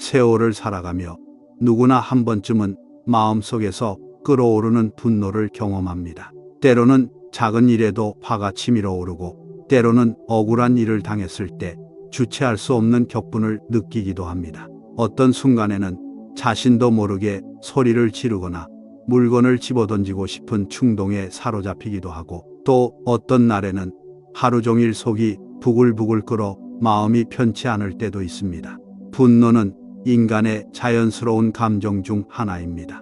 세월을 살아가며 누구나 한 번쯤은 마음속에서 끓어오르는 분노를 경험합니다. 때로는 작은 일에도 화가 치밀어 오르고 때로는 억울한 일을 당했을 때 주체할 수 없는 격분을 느끼기도 합니다. 어떤 순간에는 자신도 모르게 소리를 지르거나 물건을 집어던지고 싶은 충동에 사로잡히기도 하고, 또 어떤 날에는 하루 종일 속이 부글부글 끓어 마음이 편치 않을 때도 있습니다. 분노는 인간의 자연스러운 감정 중 하나입니다.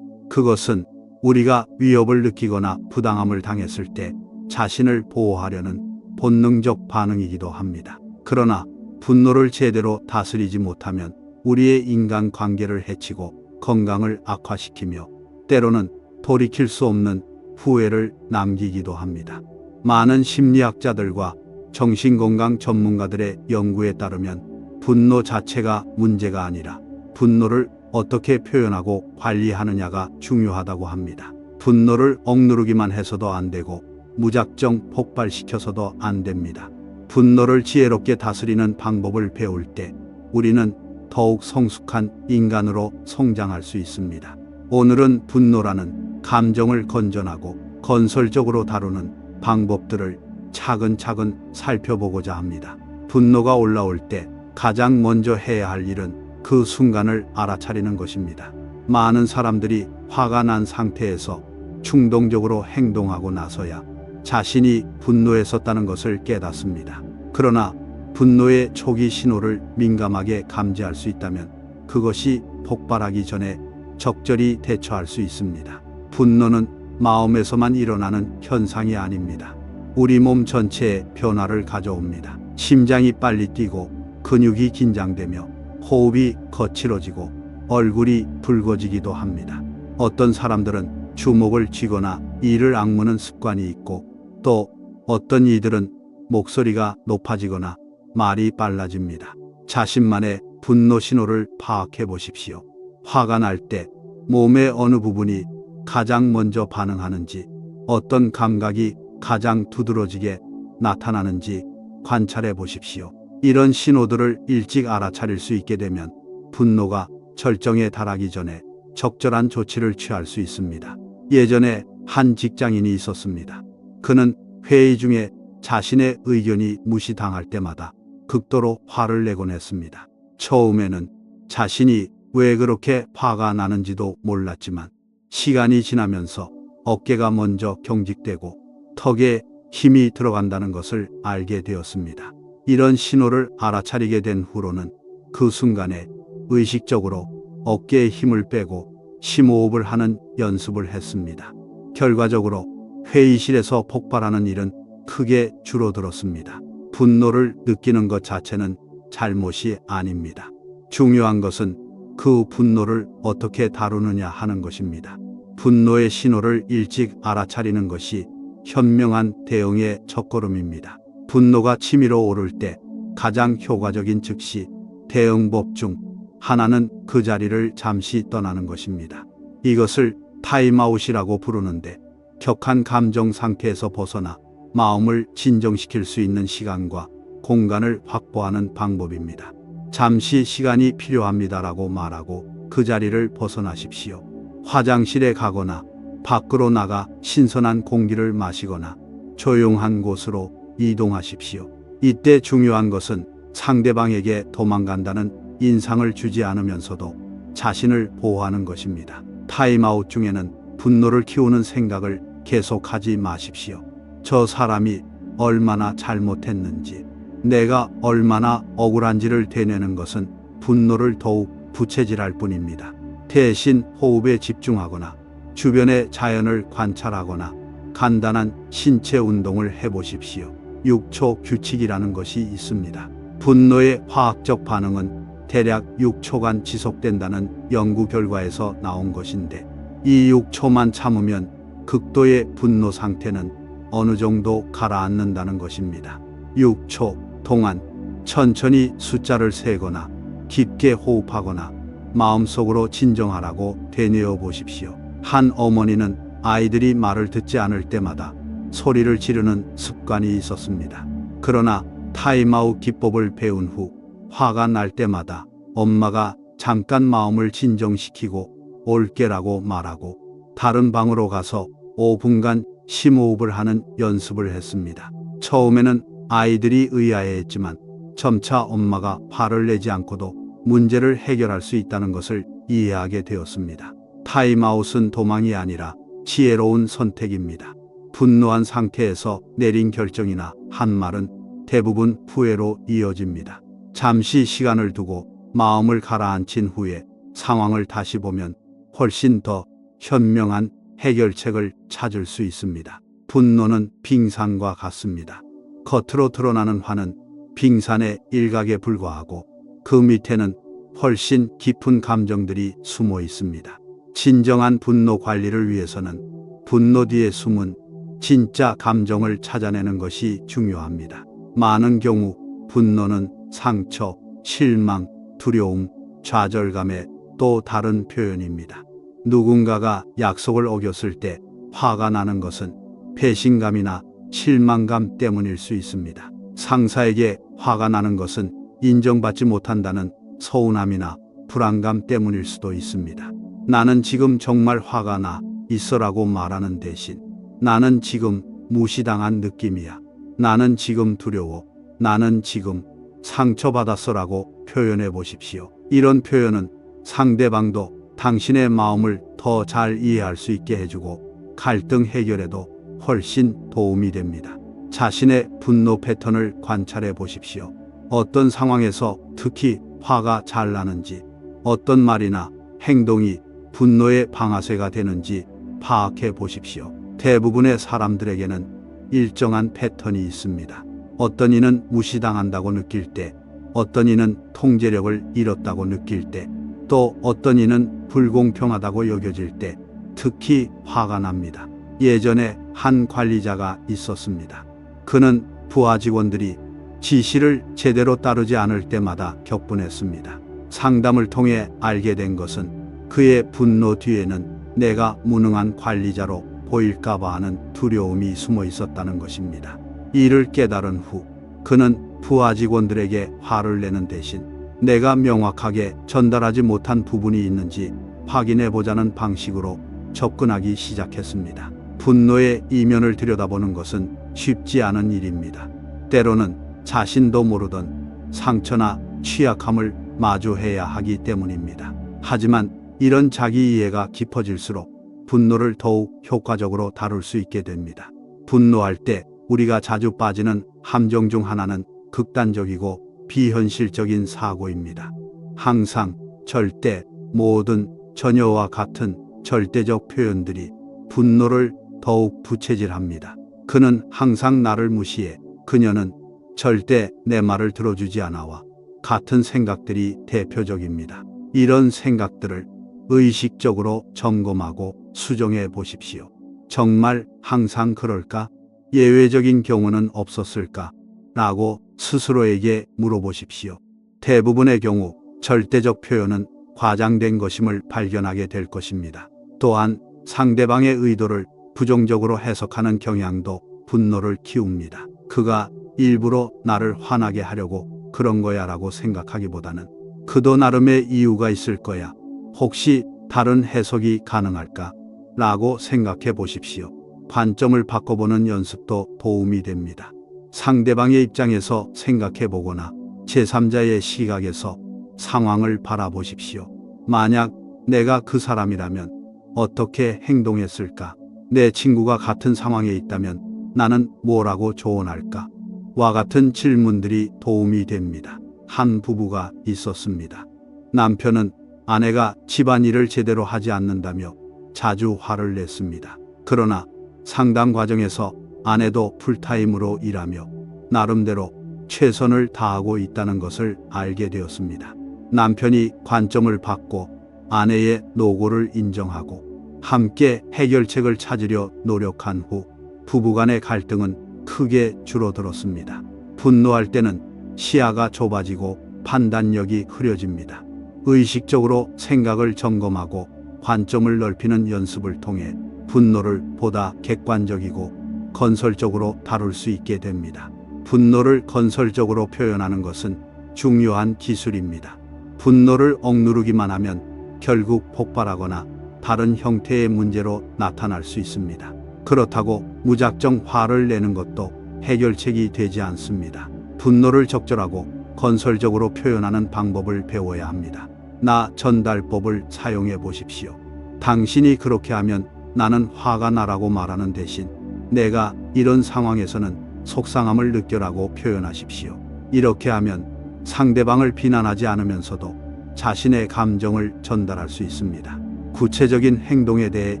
그것은 우리가 위협을 느끼거나 부당함을 당했을 때 자신을 보호하려는 본능적 반응이기도 합니다. 그러나 분노를 제대로 다스리지 못하면 우리의 인간 관계를 해치고 건강을 악화시키며 때로는 돌이킬 수 없는 후회를 남기기도 합니다. 많은 심리학자들과 정신건강 전문가들의 연구에 따르면 분노 자체가 문제가 아니라 분노를 어떻게 표현하고 관리하느냐가 중요하다고 합니다. 분노를 억누르기만 해서도 안 되고 무작정 폭발시켜서도 안 됩니다. 분노를 지혜롭게 다스리는 방법을 배울 때 우리는 더욱 성숙한 인간으로 성장할 수 있습니다. 오늘은 분노라는 감정을 건전하고 건설적으로 다루는 방법들을 차근차근 살펴보고자 합니다. 분노가 올라올 때 가장 먼저 해야 할 일은 그 순간을 알아차리는 것입니다. 많은 사람들이 화가 난 상태에서 충동적으로 행동하고 나서야 자신이 분노했었다는 것을 깨닫습니다. 그러나 분노의 초기 신호를 민감하게 감지할 수 있다면 그것이 폭발하기 전에 적절히 대처할 수 있습니다. 분노는 마음에서만 일어나는 현상이 아닙니다. 우리 몸 전체에 변화를 가져옵니다. 심장이 빨리 뛰고 근육이 긴장되며 호흡이 거칠어지고 얼굴이 붉어지기도 합니다. 어떤 사람들은 주먹을 쥐거나 이를 악무는 습관이 있고, 또 어떤 이들은 목소리가 높아지거나 말이 빨라집니다. 자신만의 분노 신호를 파악해 보십시오. 화가 날 때 몸의 어느 부분이 가장 먼저 반응하는지, 어떤 감각이 가장 두드러지게 나타나는지 관찰해 보십시오. 이런 신호들을 일찍 알아차릴 수 있게 되면 분노가 절정에 달하기 전에 적절한 조치를 취할 수 있습니다. 예전에 한 직장인이 있었습니다. 그는 회의 중에 자신의 의견이 무시당할 때마다 극도로 화를 내곤 했습니다. 처음에는 자신이 왜 그렇게 화가 나는지도 몰랐지만 시간이 지나면서 어깨가 먼저 경직되고 턱에 힘이 들어간다는 것을 알게 되었습니다. 이런 신호를 알아차리게 된 후로는 그 순간에 의식적으로 어깨에 힘을 빼고 심호흡을 하는 연습을 했습니다. 결과적으로 회의실에서 폭발하는 일은 크게 줄어들었습니다. 분노를 느끼는 것 자체는 잘못이 아닙니다. 중요한 것은 그 분노를 어떻게 다루느냐 하는 것입니다. 분노의 신호를 일찍 알아차리는 것이 현명한 대응의 첫걸음입니다. 분노가 치밀어 오를 때 가장 효과적인 즉시 대응법 중 하나는 그 자리를 잠시 떠나는 것입니다. 이것을 타임아웃이라고 부르는데, 격한 감정 상태에서 벗어나 마음을 진정시킬 수 있는 시간과 공간을 확보하는 방법입니다. 잠시 시간이 필요합니다라고 말하고 그 자리를 벗어나십시오. 화장실에 가거나 밖으로 나가 신선한 공기를 마시거나 조용한 곳으로 이동하십시오. 이때 중요한 것은 상대방에게 도망간다는 인상을 주지 않으면서도 자신을 보호하는 것입니다. 타임아웃 중에는 분노를 키우는 생각을 계속하지 마십시오. 저 사람이 얼마나 잘못했는지, 내가 얼마나 억울한지를 되뇌는 것은 분노를 더욱 부채질할 뿐입니다. 대신 호흡에 집중하거나 주변의 자연을 관찰하거나 간단한 신체 운동을 해보십시오. 6초 규칙이라는 것이 있습니다. 분노의 화학적 반응은 대략 6초간 지속된다는 연구 결과에서 나온 것인데, 이 6초만 참으면 극도의 분노 상태는 어느 정도 가라앉는다는 것입니다. 6초 동안 천천히 숫자를 세거나 깊게 호흡하거나 마음속으로 진정하라고 되뇌어 보십시오. 한 어머니는 아이들이 말을 듣지 않을 때마다 소리를 지르는 습관이 있었습니다. 그러나 타임아웃 기법을 배운 후 화가 날 때마다 엄마가 잠깐 마음을 진정시키고 올게라고 말하고 다른 방으로 가서 5분간 심호흡을 하는 연습을 했습니다. 처음에는 아이들이 의아해했지만 점차 엄마가 화를 내지 않고도 문제를 해결할 수 있다는 것을 이해하게 되었습니다. 타임아웃은 도망이 아니라 지혜로운 선택입니다. 분노한 상태에서 내린 결정이나 한 말은 대부분 후회로 이어집니다. 잠시 시간을 두고 마음을 가라앉힌 후에 상황을 다시 보면 훨씬 더 현명한 해결책을 찾을 수 있습니다. 분노는 빙산과 같습니다. 겉으로 드러나는 화는 빙산의 일각에 불과하고 그 밑에는 훨씬 깊은 감정들이 숨어 있습니다. 진정한 분노 관리를 위해서는 분노 뒤에 숨은 진짜 감정을 찾아내는 것이 중요합니다. 많은 경우 분노는 상처, 실망, 두려움, 좌절감의 또 다른 표현입니다. 누군가가 약속을 어겼을 때 화가 나는 것은 배신감이나 실망감 때문일 수 있습니다. 상사에게 화가 나는 것은 인정받지 못한다는 서운함이나 불안감 때문일 수도 있습니다. 나는 지금 정말 화가 나 있어라고 말하는 대신 나는 지금 무시당한 느낌이야. 나는 지금 두려워. 나는 지금 상처받았어라고 표현해 보십시오. 이런 표현은 상대방도 당신의 마음을 더 잘 이해할 수 있게 해주고 갈등 해결에도 훨씬 도움이 됩니다. 자신의 분노 패턴을 관찰해 보십시오. 어떤 상황에서 특히 화가 잘 나는지, 어떤 말이나 행동이 분노의 방아쇠가 되는지 파악해 보십시오. 대부분의 사람들에게는 일정한 패턴이 있습니다. 어떤 이는 무시당한다고 느낄 때, 어떤 이는 통제력을 잃었다고 느낄 때, 또 어떤 이는 불공평하다고 여겨질 때 특히 화가 납니다. 예전에 한 관리자가 있었습니다. 그는 부하 직원들이 지시를 제대로 따르지 않을 때마다 격분했습니다. 상담을 통해 알게 된 것은 그의 분노 뒤에는 내가 무능한 관리자로 보일까봐 하는 두려움이 숨어 있었다는 것입니다. 이를 깨달은 후 그는 부하 직원들에게 화를 내는 대신 내가 명확하게 전달하지 못한 부분이 있는지 확인해 보자는 방식으로 접근하기 시작했습니다. 분노의 이면을 들여다보는 것은 쉽지 않은 일입니다. 때로는 자신도 모르던 상처나 취약함을 마주해야 하기 때문입니다. 하지만 이런 자기 이해가 깊어질수록 분노를 더욱 효과적으로 다룰 수 있게 됩니다. 분노할 때 우리가 자주 빠지는 함정 중 하나는 극단적이고 비현실적인 사고입니다. 항상, 절대, 모든, 전혀와 같은 절대적 표현들이 분노를 더욱 부채질합니다. 그는 항상 나를 무시해. 그녀는 절대 내 말을 들어주지 않아와 같은 생각들이 대표적입니다. 이런 생각들을 의식적으로 점검하고 수정해 보십시오. 정말 항상 그럴까? 예외적인 경우는 없었을까? 라고 스스로에게 물어보십시오. 대부분의 경우 절대적 표현은 과장된 것임을 발견하게 될 것입니다. 또한 상대방의 의도를 부정적으로 해석하는 경향도 분노를 키웁니다. 그가 일부러 나를 화나게 하려고 그런 거야 라고 생각하기보다는 그도 나름의 이유가 있을 거야. 혹시 다른 해석이 가능할까? 라고 생각해 보십시오. 관점을 바꿔보는 연습도 도움이 됩니다. 상대방의 입장에서 생각해 보거나 제3자의 시각에서 상황을 바라보십시오. 만약 내가 그 사람이라면 어떻게 행동했을까? 내 친구가 같은 상황에 있다면 나는 뭐라고 조언할까? 와 같은 질문들이 도움이 됩니다. 한 부부가 있었습니다. 남편은 아내가 집안일을 제대로 하지 않는다며 자주 화를 냈습니다. 그러나 상담 과정에서 아내도 풀타임으로 일하며 나름대로 최선을 다하고 있다는 것을 알게 되었습니다. 남편이 관점을 바꿔 아내의 노고를 인정하고 함께 해결책을 찾으려 노력한 후 부부간의 갈등은 크게 줄어들었습니다. 분노할 때는 시야가 좁아지고 판단력이 흐려집니다. 의식적으로 생각을 점검하고 관점을 넓히는 연습을 통해 분노를 보다 객관적이고 건설적으로 다룰 수 있게 됩니다. 분노를 건설적으로 표현하는 것은 중요한 기술입니다. 분노를 억누르기만 하면 결국 폭발하거나 다른 형태의 문제로 나타날 수 있습니다. 그렇다고 무작정 화를 내는 것도 해결책이 되지 않습니다. 분노를 적절하고 건설적으로 표현하는 방법을 배워야 합니다. 나 전달법을 사용해 보십시오. 당신이 그렇게 하면 나는 화가 나라고 말하는 대신 내가 이런 상황에서는 속상함을 느껴라고 표현하십시오. 이렇게 하면 상대방을 비난하지 않으면서도 자신의 감정을 전달할 수 있습니다. 구체적인 행동에 대해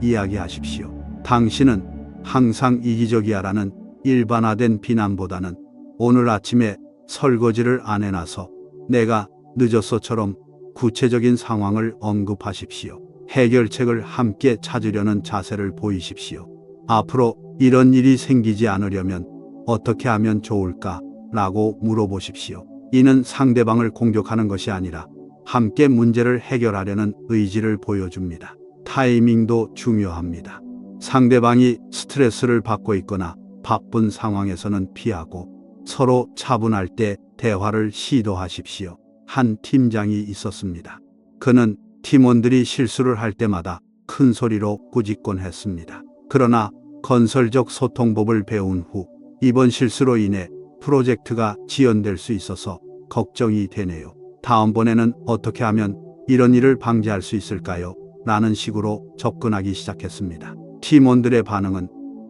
이야기하십시오. 당신은 항상 이기적이야라는 일반화된 비난보다는 오늘 아침에 설거지를 안 해놔서 내가 늦었어처럼 구체적인 상황을 언급하십시오. 해결책을 함께 찾으려는 자세를 보이십시오. 앞으로 이런 일이 생기지 않으려면 어떻게 하면 좋을까? 라고 물어보십시오. 이는 상대방을 공격하는 것이 아니라 함께 문제를 해결하려는 의지를 보여줍니다. 타이밍도 중요합니다. 상대방이 스트레스를 받고 있거나 바쁜 상황에서는 피하고 서로 차분할 때 대화를 시도하십시오. 한 팀장이 있었습니다. 그는 팀원들이 실수를 할 때마다 큰 소리로 꾸짖곤 했습니다. 그러나 건설적 소통법을 배운 후 이번 실수로 인해 프로젝트가 지연될 수 있어서 걱정이 되네요. 다음번에는 어떻게 하면 이런 일을 방지할 수 있을까요? 라는 식으로 접근하기 시작했습니다. 팀원들의 반응은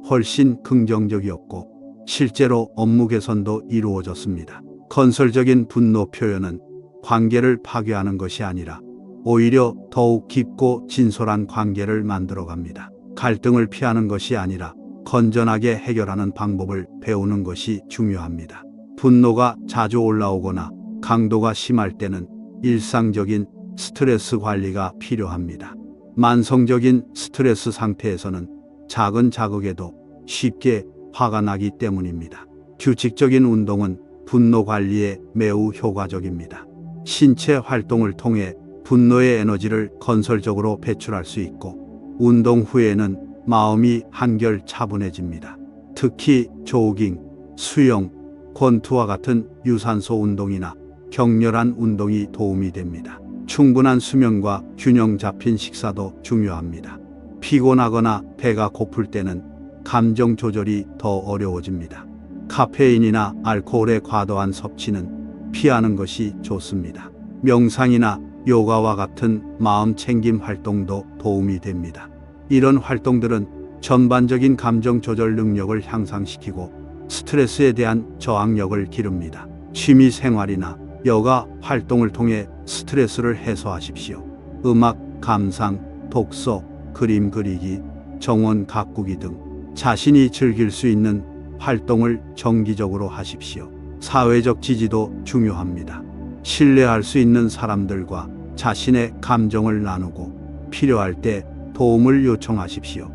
훨씬 긍정적이었고 실제로 업무 개선도 이루어졌습니다. 건설적인 분노 표현은 관계를 파괴하는 것이 아니라 오히려 더욱 깊고 진솔한 관계를 만들어갑니다. 갈등을 피하는 것이 아니라 건전하게 해결하는 방법을 배우는 것이 중요합니다. 분노가 자주 올라오거나 강도가 심할 때는 일상적인 스트레스 관리가 필요합니다. 만성적인 스트레스 상태에서는 작은 자극에도 쉽게 화가 나기 때문입니다. 규칙적인 운동은 분노 관리에 매우 효과적입니다. 신체 활동을 통해 분노의 에너지를 건설적으로 배출할 수 있고 운동 후에는 마음이 한결 차분해집니다. 특히 조깅, 수영, 권투와 같은 유산소 운동이나 격렬한 운동이 도움이 됩니다. 충분한 수면과 균형 잡힌 식사도 중요합니다. 피곤하거나 배가 고플 때는 감정 조절이 더 어려워집니다. 카페인이나 알코올의 과도한 섭취는 피하는 것이 좋습니다. 명상이나 요가와 같은 마음 챙김 활동도 도움이 됩니다. 이런 활동들은 전반적인 감정 조절 능력을 향상시키고 스트레스에 대한 저항력을 기릅니다. 취미 생활이나 여가 활동을 통해 스트레스를 해소하십시오. 음악, 감상, 독서, 그림 그리기, 정원 가꾸기 등 자신이 즐길 수 있는 활동을 정기적으로 하십시오. 사회적 지지도 중요합니다. 신뢰할 수 있는 사람들과 자신의 감정을 나누고 필요할 때 도움을 요청하십시오.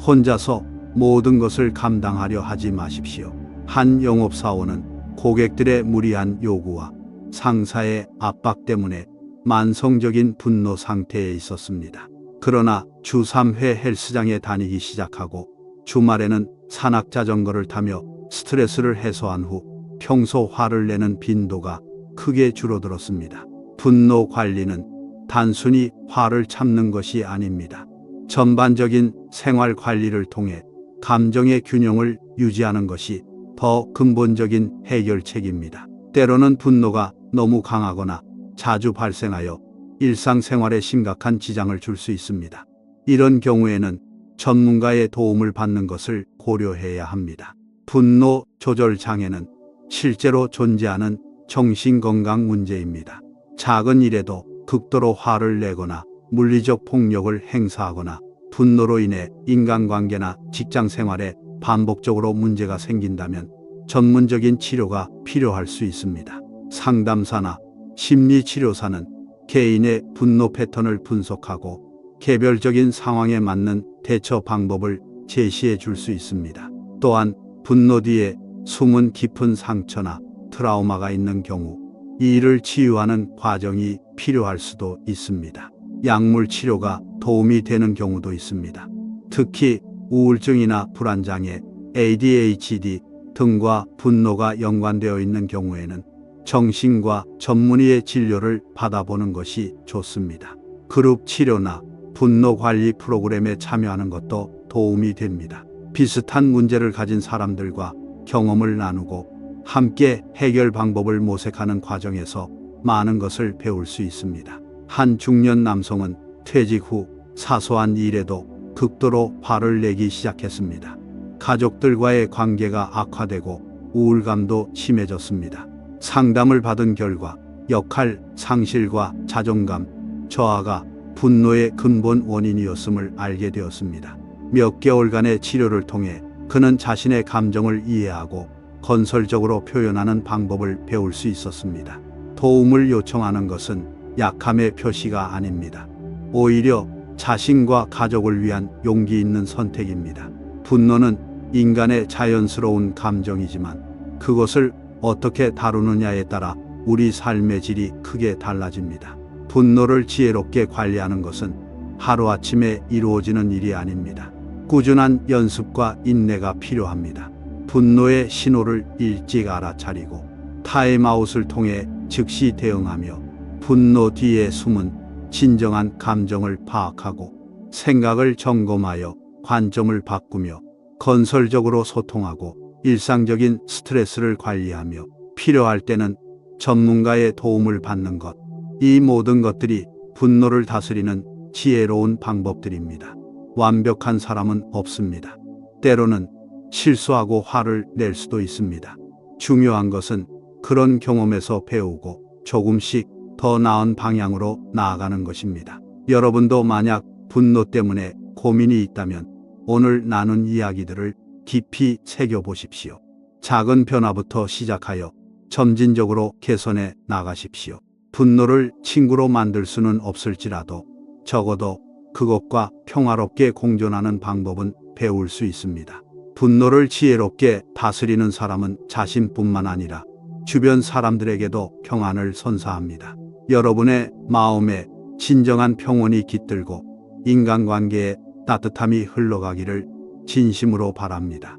혼자서 모든 것을 감당하려 하지 마십시오. 한 영업사원은 고객들의 무리한 요구와 상사의 압박 때문에 만성적인 분노 상태에 있었습니다. 그러나 주 3회 헬스장에 다니기 시작하고 주말에는 산악 자전거를 타며 스트레스를 해소한 후 평소 화를 내는 빈도가 크게 줄어들었습니다. 분노 관리는 단순히 화를 참는 것이 아닙니다. 전반적인 생활 관리를 통해 감정의 균형을 유지하는 것이 더 근본적인 해결책입니다. 때로는 분노가 너무 강하거나 자주 발생하여 일상생활에 심각한 지장을 줄 수 있습니다. 이런 경우에는 전문가의 도움을 받는 것을 고려해야 합니다. 분노 조절 장애는 실제로 존재하는 정신건강 문제입니다. 작은 일에도 극도로 화를 내거나 물리적 폭력을 행사하거나 분노로 인해 인간관계나 직장생활에 반복적으로 문제가 생긴다면 전문적인 치료가 필요할 수 있습니다. 상담사나 심리치료사는 개인의 분노 패턴을 분석하고 개별적인 상황에 맞는 대처 방법을 제시해 줄 수 있습니다. 또한 분노 뒤에 숨은 깊은 상처나 트라우마가 있는 경우 이 일을 치유하는 과정이 필요할 수도 있습니다. 약물 치료가 도움이 되는 경우도 있습니다. 특히 우울증이나 불안장애, ADHD 등과 분노가 연관되어 있는 경우에는 정신과 전문의의 진료를 받아보는 것이 좋습니다. 그룹 치료나 분노 관리 프로그램에 참여하는 것도 도움이 됩니다. 비슷한 문제를 가진 사람들과 경험을 나누고 함께 해결 방법을 모색하는 과정에서 많은 것을 배울 수 있습니다. 한 중년 남성은 퇴직 후 사소한 일에도 극도로 화를 내기 시작했습니다. 가족들과의 관계가 악화되고 우울감도 심해졌습니다. 상담을 받은 결과 역할 상실과 자존감 저하가 분노의 근본 원인이었음을 알게 되었습니다. 몇 개월간의 치료를 통해 그는 자신의 감정을 이해하고 건설적으로 표현하는 방법을 배울 수 있었습니다. 도움을 요청하는 것은 약함의 표시가 아닙니다. 오히려 자신과 가족을 위한 용기 있는 선택입니다. 분노는 인간의 자연스러운 감정이지만 그것을 어떻게 다루느냐에 따라 우리 삶의 질이 크게 달라집니다. 분노를 지혜롭게 관리하는 것은 하루아침에 이루어지는 일이 아닙니다. 꾸준한 연습과 인내가 필요합니다. 분노의 신호를 일찍 알아차리고 타임아웃을 통해 즉시 대응하며 분노 뒤에 숨은 진정한 감정을 파악하고 생각을 점검하여 관점을 바꾸며 건설적으로 소통하고 일상적인 스트레스를 관리하며 필요할 때는 전문가의 도움을 받는 것. 이 모든 것들이 분노를 다스리는 지혜로운 방법들입니다. 완벽한 사람은 없습니다. 때로는 실수하고 화를 낼 수도 있습니다. 중요한 것은 그런 경험에서 배우고 조금씩 더 나은 방향으로 나아가는 것입니다. 여러분도 만약 분노 때문에 고민이 있다면 오늘 나눈 이야기들을 깊이 새겨보십시오. 작은 변화부터 시작하여 점진적으로 개선해 나가십시오. 분노를 친구로 만들 수는 없을지라도 적어도 그것과 평화롭게 공존하는 방법은 배울 수 있습니다. 분노를 지혜롭게 다스리는 사람은 자신뿐만 아니라 주변 사람들에게도 평안을 선사합니다. 여러분의 마음에 진정한 평온이 깃들고 인간관계에 따뜻함이 흘러가기를 진심으로 바랍니다.